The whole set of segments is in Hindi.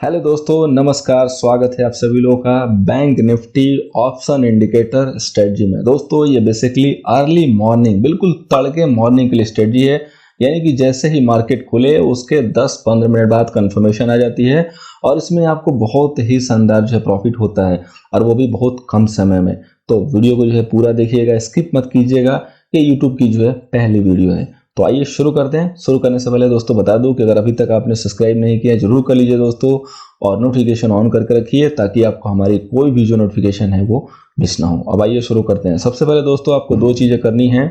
हेलो दोस्तों, नमस्कार। स्वागत है आप सभी लोगों का bank Nifty option indicator strategy में। दोस्तों ये बेसिकली अर्ली मॉर्निंग, बिल्कुल तड़के मॉर्निंग के लिए स्ट्रेटजी है। यानी कि जैसे ही मार्केट खुले उसके 10-15 मिनट बाद कंफर्मेशन आ जाती है और इसमें आपको बहुत ही शानदार जो है प्रॉफिट होता है, और वो भी बहुत कम समय में। तो वीडियो को जो है पूरा देखिएगा, स्किप मत कीजिएगा। ये यूट्यूब की जो है पहली वीडियो है। तो आइए शुरू करते हैं। शुरू करने से पहले दोस्तों बता दूं कि अगर अभी तक आपने सब्सक्राइब नहीं किया जरूर कर लीजिए दोस्तों, और नोटिफिकेशन ऑन करके रखिए ताकि आपको हमारी कोई भी जो नोटिफिकेशन है वो मिस ना हो। अब आइए शुरू करते हैं। सबसे पहले दोस्तों आपको दो चीजें करनी है।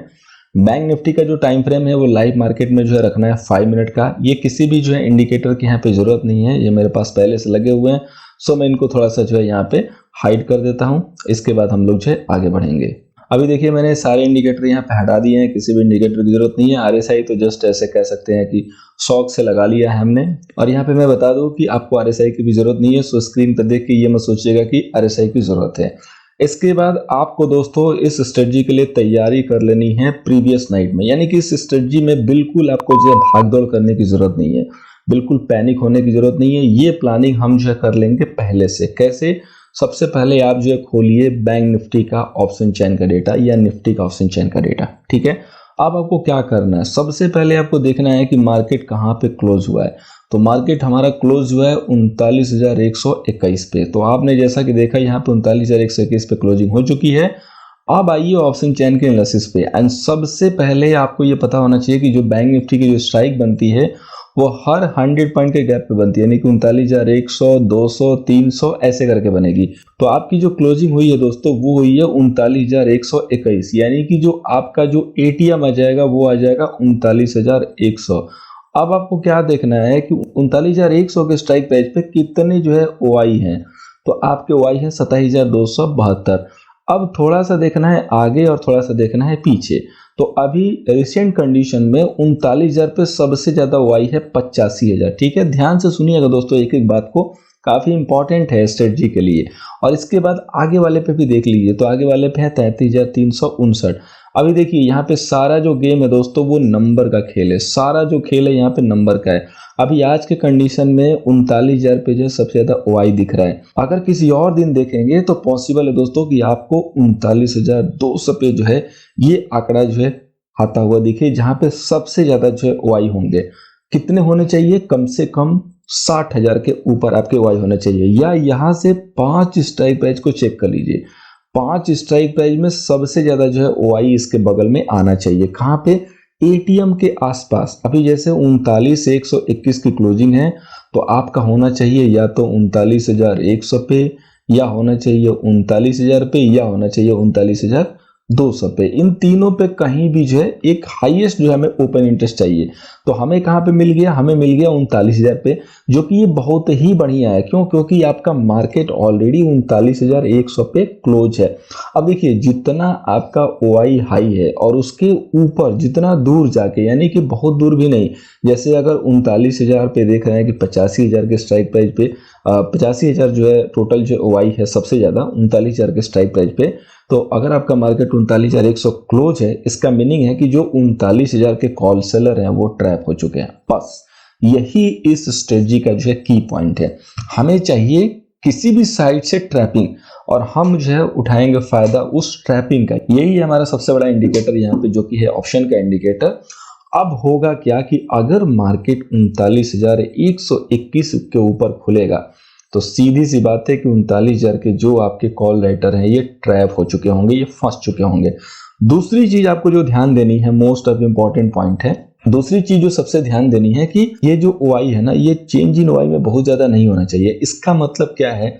बैंक निफ्टी का जो टाइम फ्रेम है वो लाइव मार्केट में जो है रखना है 5 मिनट का। ये किसी भी जो है इंडिकेटर की यहाँ पे जरूरत नहीं है, ये मेरे पास पहले से लगे हुए हैं। सो मैं इनको थोड़ा सा जो है यहाँ पे हाइड कर देता हूँ। इसके बाद हम लोग जो है आगे बढ़ेंगे। अभी देखिए मैंने सारे इंडिकेटर यहाँ पे हटा दिए हैं, किसी भी इंडिकेटर की जरूरत नहीं है। आरएसआई तो जस्ट ऐसे कह सकते हैं कि शौक से लगा लिया है हमने। और यहाँ पे मैं बता दूं कि आपको आरएसआई की भी जरूरत नहीं है। सो स्क्रीन पर देख के ये मत सोचिएगा कि आरएसआई की जरूरत है। इसके बाद आपको दोस्तों इस स्ट्रेटजी के लिए तैयारी कर लेनी है प्रीवियस नाइट में। यानी कि इस स्ट्रेटजी में बिल्कुल आपको जो है भाग दौड़ करने की जरूरत नहीं है, बिल्कुल पैनिक होने की जरूरत नहीं है। ये प्लानिंग हम जो है कर लेंगे पहले से। कैसे? सबसे पहले आप जो है खोलिए बैंक निफ्टी का ऑप्शन चेन का डेटा या निफ्टी का ऑप्शन चेन का डेटा। ठीक है, अब आपको क्या करना है, सबसे पहले आपको देखना है कि मार्केट कहाँ पे क्लोज हुआ है। तो मार्केट हमारा क्लोज हुआ है 39,121 पे। तो आपने जैसा कि देखा यहाँ पे 39,121 पे क्लोजिंग हो चुकी है। अब आइए ऑप्शन चेन के एनालिसिस पे। एंड सबसे पहले आपको ये पता होना चाहिए कि जो बैंक निफ्टी की जो स्ट्राइक बनती है वो हर 100 पॉइंट के गैप पे बनती है। यानी कि 39,100, 200, 300 ऐसे करके बनेगी। तो आपकी जो क्लोजिंग हुई है दोस्तों वो हुई है 39,121। यानी कि जो आपका जो एटीएम आ जाएगा वो आ जाएगा 39,100। अब आपको क्या देखना है कि 39,100 के स्ट्राइक प्राइस पे कितने जो है ओआई हैं। तो आपके ओआई है 27,272। अब थोड़ा सा देखना है आगे और थोड़ा सा देखना है पीछे। तो अभी रिसेंट कंडीशन में 39,000 पे सबसे ज्यादा ओआई है 85,000। ठीक है, ध्यान से सुनिएगा दोस्तों एक एक बात को, काफी इंपॉर्टेंट है स्ट्रेटजी के लिए। और इसके बाद आगे वाले पे भी देख लीजिए। तो आगे वाले पे है 33,359। अभी देखिए यहाँ पे सारा जो गेम है दोस्तों वो नंबर का खेल है। सारा जो खेल है यहाँ पे नंबर का है। अभी आज के कंडीशन में 39,000 पे जो है सबसे ज्यादा ओआई दिख रहा है। अगर किसी और दिन देखेंगे तो पॉसिबल है दोस्तों कि आपको 39,200 पे जो है ये आंकड़ा जो है आता हुआ दिखे, जहां पे सबसे ज्यादा जो है ओआई होंगे। कितने होने चाहिए? कम से कम 60,000 के ऊपर आपके ओआई होने चाहिए। या यहां से 5 स्ट्राइक प्राइस को चेक कर लीजिए। 5 स्ट्राइक प्राइस में सबसे ज्यादा जो है ओआई इसके बगल में आना चाहिए। कहां पे? एटीएम के आसपास। अभी जैसे 39,121 की क्लोजिंग है तो आपका होना चाहिए या तो 39,100 पे, या होना चाहिए 39,000 पे, या होना चाहिए 39,200 पे। इन तीनों पे कहीं भी जो है एक हाईएस्ट जो हमें ओपन इंटरेस्ट चाहिए। तो हमें कहां पे मिल गया? हमें मिल गया 39,000 पे, जो कि ये बहुत ही बढ़िया है। क्यों? क्योंकि आपका मार्केट ऑलरेडी 39,100 पे क्लोज है। अब देखिए जितना आपका ओआई हाई है और उसके ऊपर जितना दूर जाके, यानी कि बहुत दूर भी नहीं, जैसे अगर 39,000 पे देख रहे हैं कि 85,000 के स्ट्राइक प्राइस पे 85,000 जो है टोटल जो ओआई है सबसे ज्यादा 39,000 के स्ट्राइक प्राइस पे। तो अगर आपका मार्केट 39,100 क्लोज है, इसका मीनिंग है कि जो 39,000 के कॉल सेलर हैं वो ट्रैप हो चुके हैं। बस यही इस स्ट्रेटजी का जो है की पॉइंट है। हमें चाहिए किसी भी साइड से ट्रैपिंग, और हम जो है उठाएंगे फायदा उस ट्रैपिंग का। यही है हमारा सबसे बड़ा इंडिकेटर यहाँ पे, जो कि है ऑप्शन का इंडिकेटर। अब होगा क्या कि अगर मार्केट 39,121 के ऊपर खुलेगा तो सीधी सी बात है कि 39,000 के जो आपके कॉल राइटर हैं ये ट्रैप हो चुके होंगे, ये फंस चुके होंगे। दूसरी चीज आपको जो ध्यान देनी है, मोस्ट ऑफ इंपॉर्टेंट पॉइंट है, दूसरी चीज जो सबसे ध्यान देनी है कि ये जो ओआई है ना, ये चेंज इन ओआई में बहुत ज्यादा नहीं होना चाहिए। इसका मतलब क्या है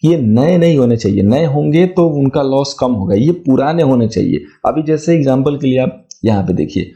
कि ये नए नहीं होने चाहिए। नए होंगे तो उनका लॉस कम होगा, ये पुराने होने चाहिए। अभी जैसे एग्जांपल के लिए आप यहाँ पे देखिए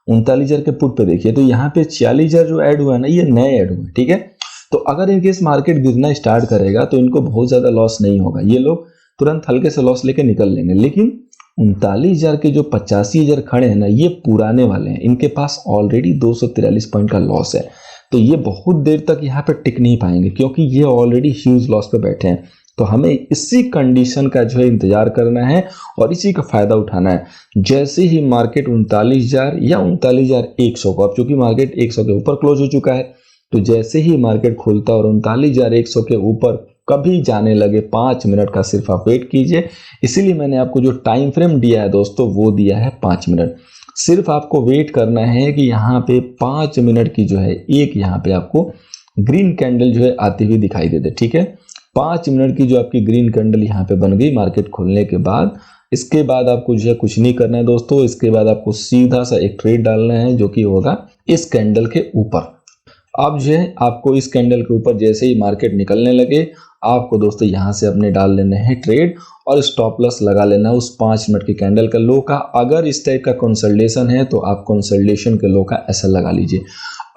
39,000 के पुट पे देखिए, तो यहाँ पे 46,000 जो ऐड हुआ है ना, ये नए ऐड हुए। ठीक है, तो अगर इनकेस मार्केट गिरना स्टार्ट करेगा तो इनको बहुत ज्यादा लॉस नहीं होगा, ये लोग तुरंत हल्के से लॉस लेके निकल लेंगे। लेकिन 39,000 के जो 85,000 खड़े हैं ना, ये पुराने वाले हैं, इनके पास ऑलरेडी 243 पॉइंट का लॉस है। तो ये बहुत देर तक यहाँ पे टिक नहीं पाएंगे क्योंकि ये ऑलरेडी ह्यूज लॉस पे बैठे हैं। तो हमें इसी कंडीशन का जो है इंतजार करना है और इसी का फायदा उठाना है। जैसे ही मार्केट 39,000 या 39,100 को, अब चूंकि मार्केट 100 के ऊपर क्लोज हो चुका है, तो जैसे ही मार्केट खुलता और 39,100 के ऊपर कभी जाने लगे 5 मिनट का सिर्फ आप वेट कीजिए। इसीलिए मैंने आपको जो टाइम फ्रेम दिया है दोस्तों वो दिया है 5 मिनट। सिर्फ आपको वेट करना है कि यहाँ पे 5 मिनट की जो है एक यहाँ पे आपको ग्रीन कैंडल जो है आती हुई दिखाई दे दे। ठीक है, 5 मिनट की जो आपकी ग्रीन कैंडल यहाँ पे बन गई मार्केट खुलने के बाद, इसके बाद आपको जो है कुछ नहीं करना है दोस्तों। इसके बाद आपको सीधा सा एक ट्रेड डालना है जो कि होगा इस कैंडल के ऊपर। अब जो है आपको इस कैंडल के ऊपर जैसे ही मार्केट निकलने लगे आपको दोस्तों यहाँ से अपने डाल लेने हैं ट्रेड और स्टॉप लॉस लगा लेना है उस 5 मिनट की कैंडल का लो का। अगर इस टाइप का कंसोलिडेशन है तो आप कंसोलिडेशन के लो का ऐसा लगा लीजिए।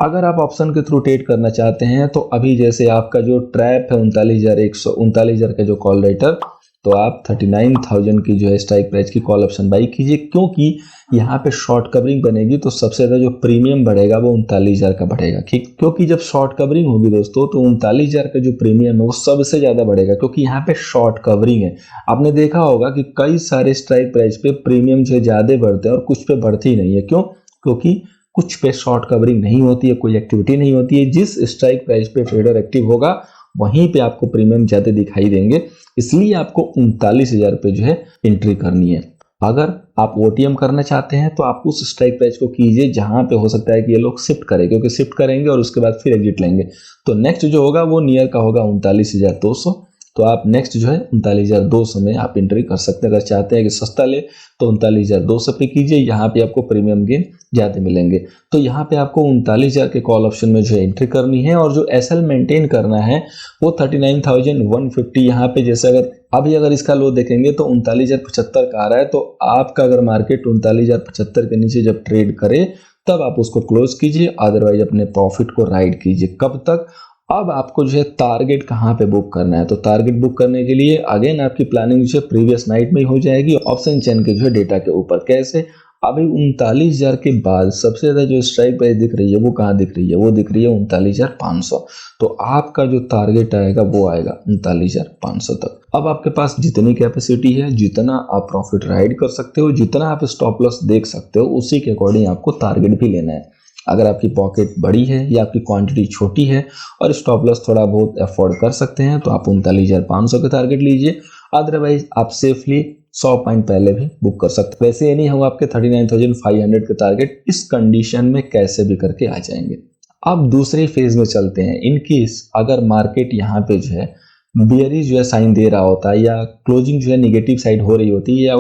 अगर आप ऑप्शन के थ्रू ट्रेड करना चाहते हैं तो अभी जैसे आपका जो ट्रैप है 39,000 का जो कॉल राइटर, तो आप 39,000 की जो है स्ट्राइक प्राइस की कॉल ऑप्शन बाई कीजिए, क्योंकि यहाँ पे शॉर्ट कवरिंग बनेगी तो सबसे ज़्यादा जो प्रीमियम बढ़ेगा वो 39,000 का बढ़ेगा। ठीक, क्योंकि जब शॉर्ट कवरिंग होगी दोस्तों तो 39,000 का जो प्रीमियम है वो सबसे ज़्यादा बढ़ेगा, क्योंकि यहाँ पे शॉर्ट कवरिंग है। आपने देखा होगा कि कई सारे स्ट्राइक प्राइस पे प्रीमियम जो है ज़्यादा बढ़ते हैं और कुछ पे बढ़ती ही नहीं है। क्यों? क्योंकि कुछ पे शॉर्ट कवरिंग नहीं होती है, कोई एक्टिविटी नहीं होती है। जिस स्ट्राइक प्राइस पे ट्रेडर एक्टिव होगा वहीं पे आपको प्रीमियम ज़्यादा दिखाई देंगे, इसलिए आपको 39,000 पे जो है एंट्री करनी है। अगर आप ओटीएम करना चाहते हैं तो आप उस स्ट्राइक प्राइस को कीजिए जहां पे हो सकता है कि ये लोग शिफ्ट करें, क्योंकि शिफ्ट करेंगे और उसके बाद फिर एग्जिट लेंगे। तो नेक्स्ट जो होगा वो नियर का होगा 39,200। तो आप नेक्स्ट जो है 39,200 में आप एंट्री कर सकते हैं। अगर चाहते हैं कि सस्ता ले तो 39,200 पे कीजिए, यहाँ पे आपको प्रीमियम गेन ज़्यादा मिलेंगे। तो यहाँ पे आपको 39,000 के कॉल ऑप्शन में जो है एंट्री करनी है और जो एसएल मेंटेन करना है वो 39,150। यहाँ पे जैसे अगर इसका लो देखेंगे तो 39,075 का आ रहा है। तो आपका अगर मार्केट 39,075 के नीचे जब ट्रेड करे तब आप उसको क्लोज कीजिए, अदरवाइज अपने प्रॉफिट को राइड कीजिए। कब तक? अब आपको जो है टारगेट कहाँ पे बुक करना है, तो टारगेट बुक करने के लिए अगेन आपकी प्लानिंग जो है प्रीवियस नाइट में ही हो जाएगी ऑप्शन चेन के जो है डेटा के ऊपर। कैसे? अभी 39,000 के बाद सबसे ज्यादा जो स्ट्राइक प्राइस दिख रही है वो कहाँ दिख रही है? वो दिख रही है 39,500। तो आपका जो टारगेट आएगा वो आएगा 39,500 तक। अब आपके पास जितनी कैपेसिटी है, जितना आप प्रॉफिट राइड कर सकते हो, जितना आप स्टॉप लॉस देख सकते हो, उसी के अकॉर्डिंग आपको टारगेट भी लेना है। अगर आपकी पॉकेट बड़ी है या आपकी क्वांटिटी छोटी है और स्टॉप लॉस थोड़ा बहुत अफोर्ड कर सकते हैं तो आप 39,500 का टारगेट लीजिए, अदरवाइज आप सेफली 100 पॉइंट पहले भी बुक कर सकते हैं। वैसे ये नहीं होगा आपके 39,500 के टारगेट इस कंडीशन में कैसे भी करके आ जाएंगे। अब दूसरे फेज में चलते हैं। इन केस अगर मार्केट यहाँ पे जो है बेयरिश जो है साइन दे रहा होता है या क्लोजिंग जो है नेगेटिव साइड हो रही होती है या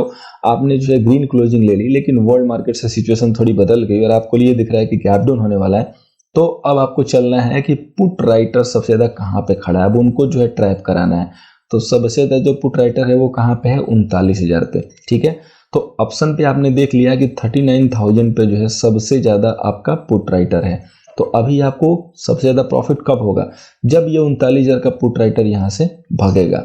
आपने जो है ग्रीन क्लोजिंग ले ली, लेकिन वर्ल्ड मार्केट से सिचुएशन थोड़ी बदल गई और आपको ये दिख रहा है कि गैप डाउन होने वाला है, तो अब आपको चलना है कि पुट राइटर सबसे ज्यादा कहाँ पे खड़ा है, अब उनको जो है ट्रैप कराना है। तो सबसे ज्यादा जो पुट राइटर है वो कहाँ पे है? 39,000 पे। ठीक है, तो ऑप्शन पे आपने देख लिया कि 39,000 पे जो है सबसे ज्यादा आपका पुट राइटर है। तो अभी आपको सबसे ज्यादा प्रॉफिट कब होगा? जब ये 39,000 का पुट राइटर यहाँ से भागेगा।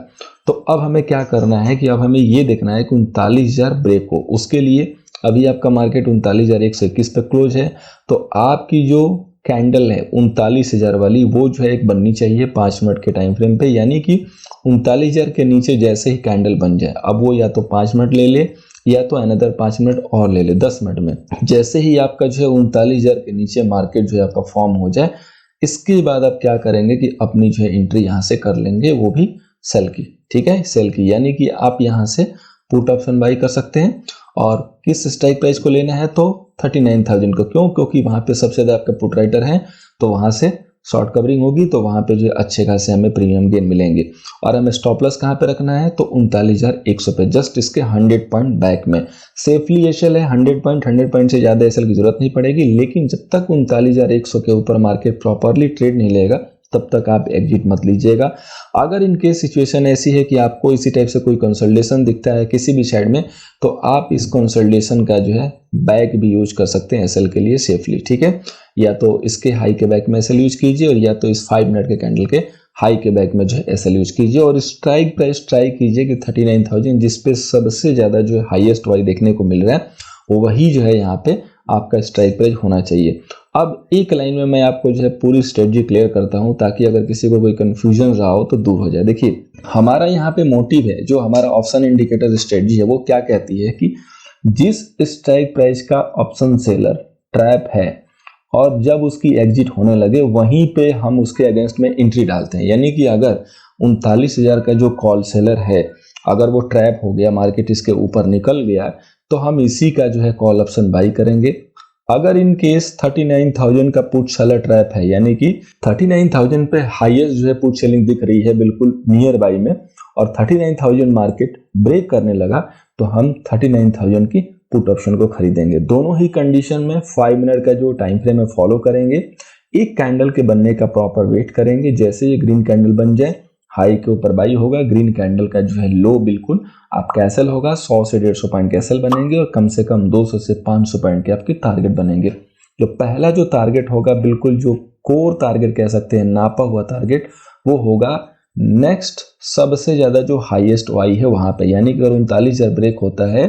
तो अब हमें क्या करना है कि अब हमें ये देखना है कि 39,000 ब्रेक हो। उसके लिए अभी आपका मार्केट 39,121 पे क्लोज है, तो आपकी जो कैंडल है 39,000 वाली वो जो है एक बननी चाहिए 5 मिनट के टाइम फ्रेम पे, यानी कि 39,000 के नीचे जैसे ही कैंडल बन जाए, अब वो या तो 5 मिनट ले ले या तो अनदर 5 मिनट और ले ले 10 मिनट में। जैसे ही आपका जो है 39,000 के नीचे मार्केट जो है आपका फॉर्म हो जाए, इसके बाद आप क्या करेंगे कि अपनी जो है एंट्री यहाँ से कर लेंगे, वो भी सेल की। ठीक है, सेल की, यानी कि आप यहाँ से पुट ऑप्शन बाई कर सकते हैं। और किस स्ट्राइक प्राइस को लेना है? तो 39,000 को। क्यों? क्योंकि वहां पे सबसे ज्यादा आपके पुट राइटर हैं, तो वहां से शॉर्ट कवरिंग होगी, तो वहां पे जो अच्छे खासे हमें प्रीमियम गेन मिलेंगे। और हमें स्टॉप लॉस कहाँ पे रखना है? तो 39,100 पे, जस्ट इसके 100 पॉइंट बैक में। सेफली एसएल है 100 पॉइंट से ज्यादा एसएल की जरूरत नहीं पड़ेगी, लेकिन जब तक 39,100 के ऊपर मार्केट प्रॉपरली ट्रेड नहीं लेगा तब तक आप एग्जिट मत लीजिएगा। अगर इनके सिचुएशन ऐसी है कि आपको इसी टाइप से कोई कंसोलिडेशन दिखता है किसी भी साइड में, तो आप इस कंसोलिडेशन का जो है बैक भी यूज कर सकते हैं एसएल के लिए सेफली। ठीक है, या तो इसके हाई के बैक में एसएल यूज कीजिए और या तो इस 5 मिनट के कैंडल के हाई के बैक में जो है एसएल यूज कीजिए। और स्ट्राइक प्राइस ट्राई कीजिए कि 39,000 जिसपे सबसे ज्यादा जो है हाईएस्ट वाई देखने को मिल रहा है वही जो है यहाँ पे आपका स्ट्राइक प्राइस होना चाहिए। अब एक लाइन में मैं आपको जो है पूरी स्ट्रेटजी क्लियर करता हूं ताकि अगर किसी को कोई कंफ्यूजन रहा हो तो दूर हो जाए। देखिए, हमारा यहाँ पे मोटिव है, जो हमारा ऑप्शन इंडिकेटर स्ट्रेटजी है वो क्या कहती है कि जिस स्ट्राइक प्राइस का ऑप्शन सेलर ट्रैप है और जब उसकी एग्जिट होने लगे वहीं पे हम उसके अगेंस्ट में एंट्री डालते हैं। यानी कि अगर 39,000 का जो कॉल सेलर है, अगर वो ट्रैप हो गया, मार्केट इसके ऊपर निकल गया, तो हम इसी का जो है कॉल ऑप्शन बाई करेंगे। अगर इन केस 39,000 का पुट सेलर ट्रैप है, यानी कि 39,000 पे हाईएस्ट जो है पुट सेलिंग दिख रही है बिल्कुल नियर बाई में, और 39,000 मार्केट ब्रेक करने लगा, तो हम 39,000 की पुट ऑप्शन को खरीदेंगे। दोनों ही कंडीशन में 5 मिनट का जो टाइम फ्रेम है फॉलो करेंगे। एक कैंडल के बनने का प्रॉपर वेट करेंगे। जैसे ये ग्रीन कैंडल बन जाए, हाई के ऊपर बाई होगा, ग्रीन कैंडल का जो है लो बिल्कुल आप कैंसिल होगा, 100 से 150 पॉइंट कैंसिल बनेंगे और कम से कम 200 से 500 पॉइंट के आपके टारगेट बनेंगे। जो पहला जो टारगेट होगा, बिल्कुल जो कोर टारगेट कह सकते हैं, नापा हुआ टारगेट, वो होगा नेक्स्ट सबसे ज्यादा जो हाईएस्ट वाई है वहां पे। यानी कि अगर 39,000 ब्रेक होता है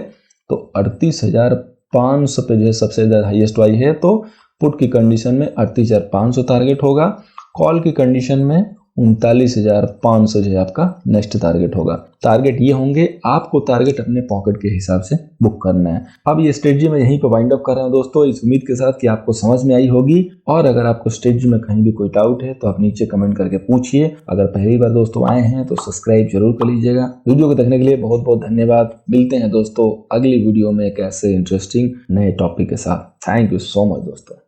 तो 38,500 पे जो है सबसे ज्यादा हाईएस्ट वाई है, तो पुट की कंडीशन में 38,500 टारगेट होगा, कॉल की कंडीशन में 39,500 जो है आपका नेक्स्ट टारगेट होगा। टारगेट ये होंगे, आपको टारगेट अपने पॉकेट के हिसाब से बुक करना है। अब ये स्ट्रेटजी मैं यहीं पर वाइंड अप कर रहा हूं दोस्तों, इस उम्मीद के साथ कि आपको समझ में आई होगी। और अगर आपको स्ट्रेटजी में कहीं भी कोई डाउट है तो आप नीचे कमेंट करके पूछिए। अगर पहली बार दोस्तों आए हैं तो सब्सक्राइब जरूर कर लीजिएगा। वीडियो को देखने के लिए बहुत बहुत धन्यवाद। मिलते हैं दोस्तों अगली वीडियो में एक ऐसे इंटरेस्टिंग नए टॉपिक के साथ। थैंक यू सो मच दोस्तों।